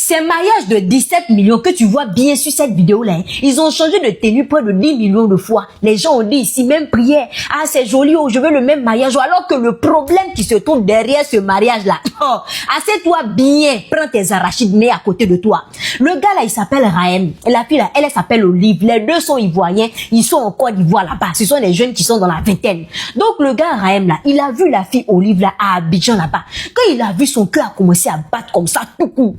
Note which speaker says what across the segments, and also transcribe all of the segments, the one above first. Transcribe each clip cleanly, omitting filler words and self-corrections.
Speaker 1: Ces mariages de 17 millions que tu vois bien sur cette vidéo-là, ils ont changé de tenue près de 10 millions de fois. Les gens ont dit ici, même prière, ah c'est joli, oh, je veux le même mariage, alors que le problème qui se trouve derrière ce mariage-là, oh, assieds-toi bien, prends tes arachides, mets à côté de toi. Le gars là, il s'appelle Rahem, et la fille là, elle s'appelle Olive, les deux sont ivoiriens, ils sont en Côte d'Ivoire là-bas, ce sont des jeunes qui sont dans la vingtaine. Donc le gars Rahem là, il a vu la fille Olive là à Abidjan là-bas. Quand il a vu, son cœur a commencé à battre comme ça, tout coup,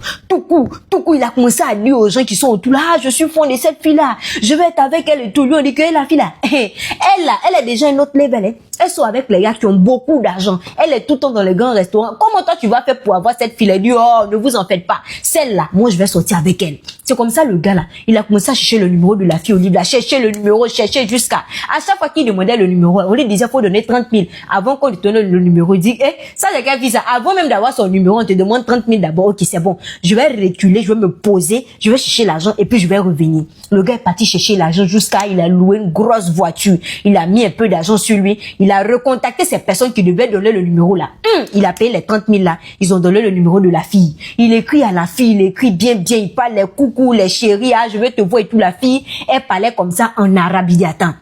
Speaker 1: il a commencé à dire aux gens qui sont autour là, ah, je suis fond de cette fille-là, je vais être avec elle et tout. Lui, on dit que la fille là, elle est déjà une autre level, hein. Elles sont avec les gars qui ont beaucoup d'argent. Elle est tout le temps dans les grands restaurants. Comment toi tu vas faire pour avoir cette fille? Elle dit, oh, ne vous en faites pas. Celle-là, moi je vais sortir avec elle. C'est comme ça le gars là, il a commencé à chercher le numéro de la fille Olive, là, chercher le numéro, chercher jusqu'à. À chaque fois qu'il demandait le numéro, on lui disait faut donner 30 000. Avant qu'on lui donne le numéro, il dit, ça c'est quelle fille ça? Avant même d'avoir son numéro, on te demande 30 000 d'abord. Ok, c'est bon. Je vais reculer, je vais me poser, je vais chercher l'argent et puis je vais revenir. Le gars est parti chercher l'argent jusqu'à, il a loué une grosse voiture. Il a mis un peu d'argent sur lui. Il a recontacté ces personnes qui devaient donner le numéro là. Il a payé les 30 000 là. Ils ont donné le numéro de la fille. Il écrit à la fille, il écrit bien, il parle les coucou, les chéris, ah, je vais te voir et tout. La fille, elle parlait comme ça en arabe. Il dit, attends.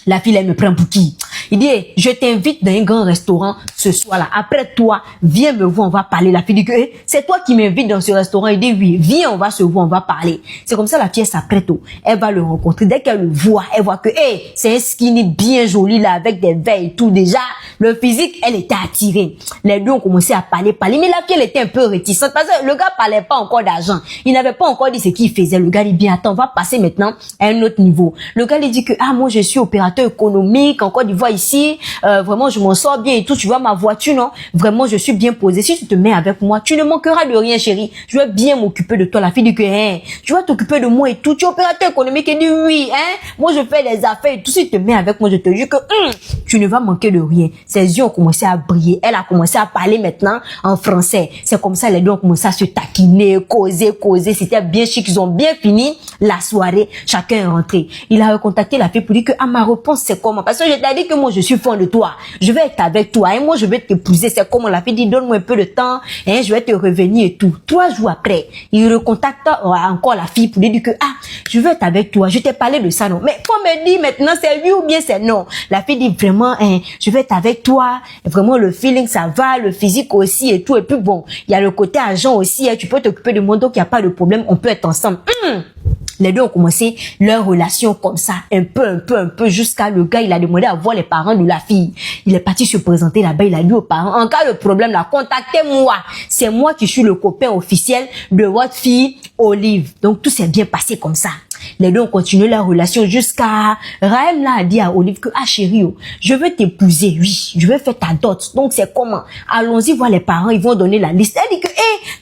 Speaker 1: La fille, elle me prend pour qui? Il dit, je t'invite dans un grand restaurant ce soir-là. Après toi, viens me voir, on va parler. La fille dit que, c'est toi qui m'invites dans ce restaurant. Il dit, oui, viens, on va se voir, on va parler. C'est comme ça, la fille, elle s'apprête. Elle va le rencontrer. Dès qu'elle le voit, elle voit que, c'est un skinny bien joli, là, avec des veilles et tout. Déjà, le physique, elle était attirée. Les deux ont commencé à parler. Mais la fille, elle était un peu réticente parce que le gars parlait pas encore d'argent. Il n'avait pas encore dit ce qu'il faisait. Le gars dit, bien, attends, on va passer maintenant à un autre niveau. Le gars lui dit que, ah, moi, je suis opérateur économique en Côte d'Ivoire ici, vraiment je m'en sors bien et tout, tu vois ma voiture, non, vraiment je suis bien posée, si tu te mets avec moi, tu ne manqueras de rien chérie, je vais bien m'occuper de toi. La fille dit que, tu vas t'occuper de moi et tout, tu es opérateur économique. Elle dit oui, moi je fais des affaires et tout, si tu te mets avec moi, je te jure que tu ne vas manquer de rien. Ses yeux ont commencé à briller, elle a commencé à parler maintenant en français, c'est comme ça les deux ont commencé à se taquiner, causer, c'était bien chic, ils ont bien fini la soirée, chacun est rentré. Il a recontacté la fille pour dire que, ah, ma réponse c'est comment? Parce que je t'ai dit que moi je suis fond de toi, je vais être avec toi, et moi je vais t'épouser, c'est comment? La fille dit donne-moi un peu de temps, je vais te revenir et tout. 3 jours après, il recontacte encore la fille pour lui dire que, ah, je vais être avec toi, je t'ai parlé de ça, non? Mais faut me dire maintenant c'est oui ou bien c'est non. La fille dit vraiment, je vais être avec toi, vraiment le feeling ça va, le physique aussi et tout, et puis bon, il y a le côté argent aussi, tu peux t'occuper de moi, donc il n'y a pas de problème, on peut être ensemble. Les deux ont commencé leur relation comme ça, un peu, jusqu'à le gars, il a demandé à voir les parents de la fille. Il est parti se présenter là-bas, il a dit aux parents, en cas de problème là, contactez-moi. C'est moi qui suis le copain officiel de votre fille, Olive. Donc tout s'est bien passé comme ça. Les deux ont continué leur relation jusqu'à Rahem là a dit à Olive que, ah chérie, je veux t'épouser, oui, je veux faire ta dot. Donc c'est comment? Allons-y voir les parents, ils vont donner la liste. Elle dit que,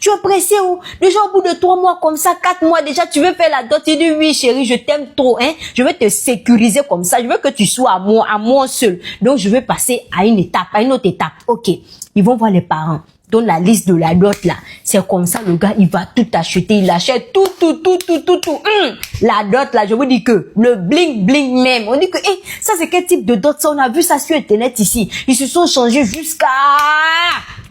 Speaker 1: tu es pressé, déjà au bout de 3 mois comme ça, 4 mois déjà, tu veux faire la dot. Il dit oui chérie, je t'aime trop, je veux te sécuriser comme ça, je veux que tu sois à moi seul. Donc je veux passer à une autre étape. Ok, ils vont voir les parents. Donne la liste de la dot là. C'est comme ça, le gars, il va tout acheter. Il achète tout. La dot là, je vous dis que le bling même. On dit que, ça c'est quel type de dot ça? On a vu ça sur Internet ici. Ils se sont changés jusqu'à...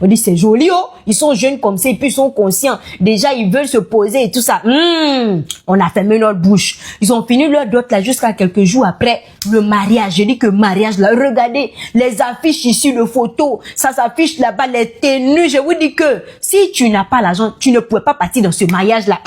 Speaker 1: On dit c'est joli, Ils sont jeunes comme ça et puis ils sont conscients. Déjà, ils veulent se poser et tout ça. On a fermé notre bouche. Ils ont fini leur dot là jusqu'à quelques jours après le mariage. Je dis que mariage là, regardez les affiches ici, le photo. Ça s'affiche là-bas, les tenues. Je vous dis que si tu n'as pas l'argent, tu ne pouvais pas partir dans ce mariage là.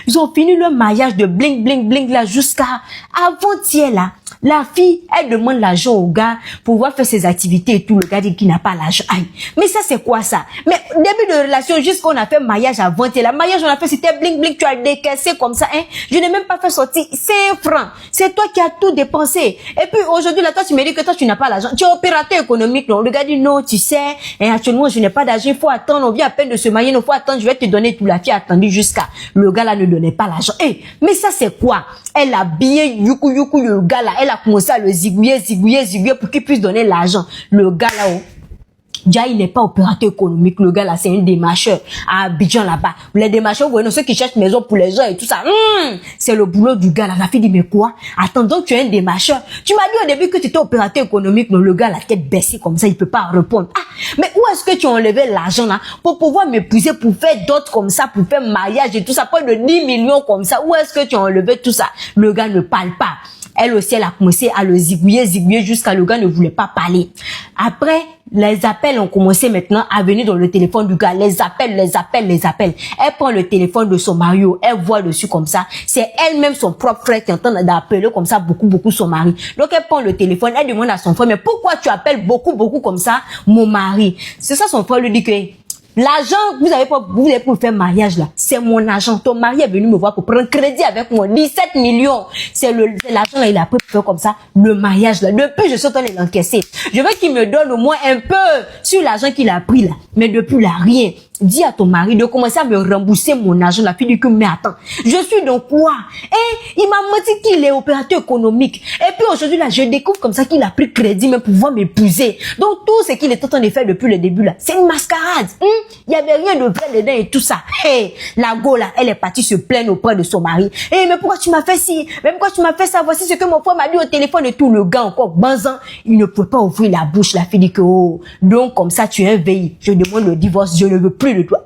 Speaker 1: Ils ont fini leur mariage de bling là jusqu'à avant-hier là. La fille, elle demande l'argent au gars pour pouvoir faire ses activités et tout. Le gars dit qu'il n'a pas l'argent. Aïe. Mais ça, c'est quoi ça? Mais début de relation, jusqu'on a fait mariage avant-hier. La mariage, on a fait, c'était bling, tu as décaissé comme ça, Je n'ai même pas fait sortir 5 francs. C'est toi qui as tout dépensé. Et puis, aujourd'hui, là, toi, tu me dis que toi, tu n'as pas l'argent. Tu es opérateur économique, non? Le gars dit, non, tu sais, actuellement, je n'ai pas d'argent. Il faut attendre. On vient à peine de se marier. Il faut attendre. Je vais te donner tout. La fille a attendu jusqu'à. Le gars, là, ne donnait pas l'argent. Mais ça, c'est quoi? Elle a bien youkou, le gars, là. Elle a commencé à le zigouiller pour qu'il puisse donner l'argent. Le gars, là, Déjà, il n'est pas opérateur économique. Le gars là, c'est un démarcheur à Abidjan là-bas. Les démarcheurs, vous voyez, ceux qui cherchent maison pour les gens et tout ça. C'est le boulot du gars là. La fille dit, mais quoi? Attends, donc tu es un démarcheur. Tu m'as dit au début que tu étais opérateur économique. Non, le gars, la tête baissée comme ça, il peut pas répondre. Ah, mais où est-ce que tu as enlevé l'argent là pour pouvoir m'épouser, pour faire d'autres comme ça, pour faire mariage et tout ça, pas de 10 millions comme ça? Où est-ce que tu as enlevé tout ça? Le gars ne parle pas. Elle aussi, elle a commencé à le zigouiller jusqu'à le gars ne voulait pas parler. Après, les appels ont commencé maintenant à venir dans le téléphone du gars. Les appels. Elle prend le téléphone de son mari, elle voit dessus comme ça. C'est elle-même son propre frère qui entend d'appeler comme ça beaucoup son mari. Donc elle prend le téléphone, elle demande à son frère, mais pourquoi tu appelles beaucoup comme ça mon mari? C'est ça, son frère lui dit que l'argent que vous avez pour faire mariage là, c'est mon argent. Ton mari est venu me voir pour prendre crédit avec moi. 17 millions. C'est l'argent là, il a pris pour faire comme ça, le mariage là. Depuis, je suis en train de l'encaisser. Je veux qu'il me donne au moins un peu sur l'argent qu'il a pris là. Mais depuis là, rien. Dis à ton mari de commencer à me rembourser mon argent. La fille dit que, mais attends, je suis dans quoi? Il m'a menti qu'il est opérateur économique. Et puis aujourd'hui là, je découvre comme ça qu'il a pris crédit même pour pouvoir m'épouser. Donc tout ce qu'il est en train de faire depuis le début là, c'est une mascarade. Il y avait rien de vrai dedans et tout ça. La go là, elle est partie se plaindre auprès de son mari. Mais pourquoi tu m'as fait ci? Mais pourquoi tu m'as fait ça? Voici ce que mon frère m'a dit au téléphone et tout. Le gars encore, banzan, il ne peut pas ouvrir la bouche. La fille dit que, oh, donc comme ça tu es un veille. Je demande le divorce, je ne veux plus de toi.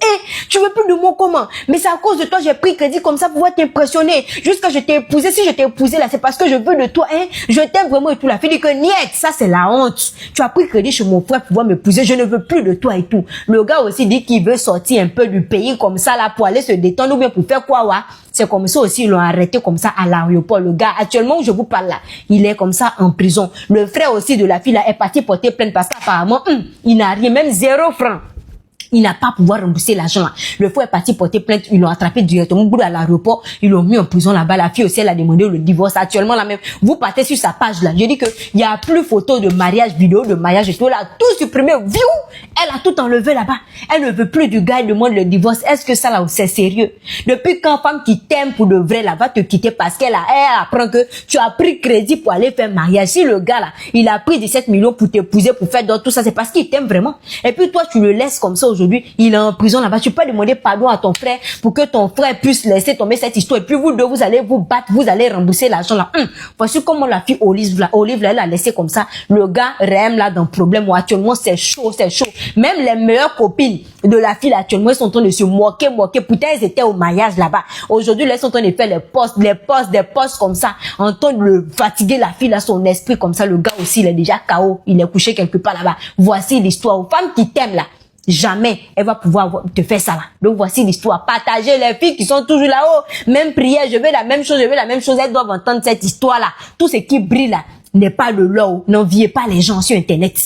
Speaker 1: Tu veux plus de moi comment? Mais c'est à cause de toi, j'ai pris crédit comme ça pour pouvoir t'impressionner. Jusqu'à je t'ai épousé, si je t'ai épousé là, c'est parce que je veux de toi, je t'aime vraiment et tout. La fille dit que, niet, ça c'est la honte. Tu as pris crédit chez mon frère pour pouvoir m'épouser, je ne veux plus de toi et tout. Le gars aussi dit qu'il veut sortir un peu du pays comme ça là pour aller se détendre ou bien pour faire quoi, ouais. C'est comme ça aussi, ils l'ont arrêté comme ça à l'aéroport. Le gars, actuellement où je vous parle là, il est comme ça en prison. Le frère aussi de la fille là est parti porter plainte parce qu'apparemment, il n'a rien, même 0 francs. Il n'a pas pouvoir rembourser l'argent. Le frère est parti porter plainte, ils l'ont attrapé directement à l'aéroport, ils l'ont mis en prison là-bas. La fille aussi, elle a demandé le divorce. Actuellement, là même, vous partez sur sa page là. Je dis que il y a plus photo de mariage, vidéo de mariage et tout là, tout supprimé. Viou! Elle a tout enlevé là-bas. Elle ne veut plus du gars, elle demande le divorce. Est-ce que ça là, c'est sérieux? Depuis quand femme qui t'aime pour de vrai là va te quitter parce elle apprend que tu as pris crédit pour aller faire mariage. Si le gars là, il a pris 17 millions pour t'épouser, pour faire d'autres, tout ça, c'est parce qu'il t'aime vraiment. Et puis toi, tu le laisses comme ça aujourd'hui. Il est en prison là-bas. Tu peux demander pardon à ton frère pour que ton frère puisse laisser tomber cette histoire. Et puis vous deux, vous allez vous battre, vous allez rembourser l'argent là. Voici comment la fille Olive là, elle a laissé comme ça. Le gars Rem là dans problème. Actuellement, c'est chaud. Même les meilleures copines de la fille là, actuellement, ils sont en train de se moquer. Pourtant, ils étaient au mariage là-bas. Aujourd'hui, là, ils sont en train de faire des postes comme ça. En train de le fatiguer la fille là, son esprit comme ça. Le gars aussi, il est déjà KO. Il est couché quelque part là-bas. Voici l'histoire. Aux femmes qui t'aiment là, jamais elle va pouvoir te faire ça là. Donc voici l'histoire. Partagez les filles qui sont toujours là-haut. Même prière, je veux la même chose. Elles doivent entendre cette histoire là. Tout ce qui brille là n'est pas de l'or. N'enviez pas les gens sur Internet.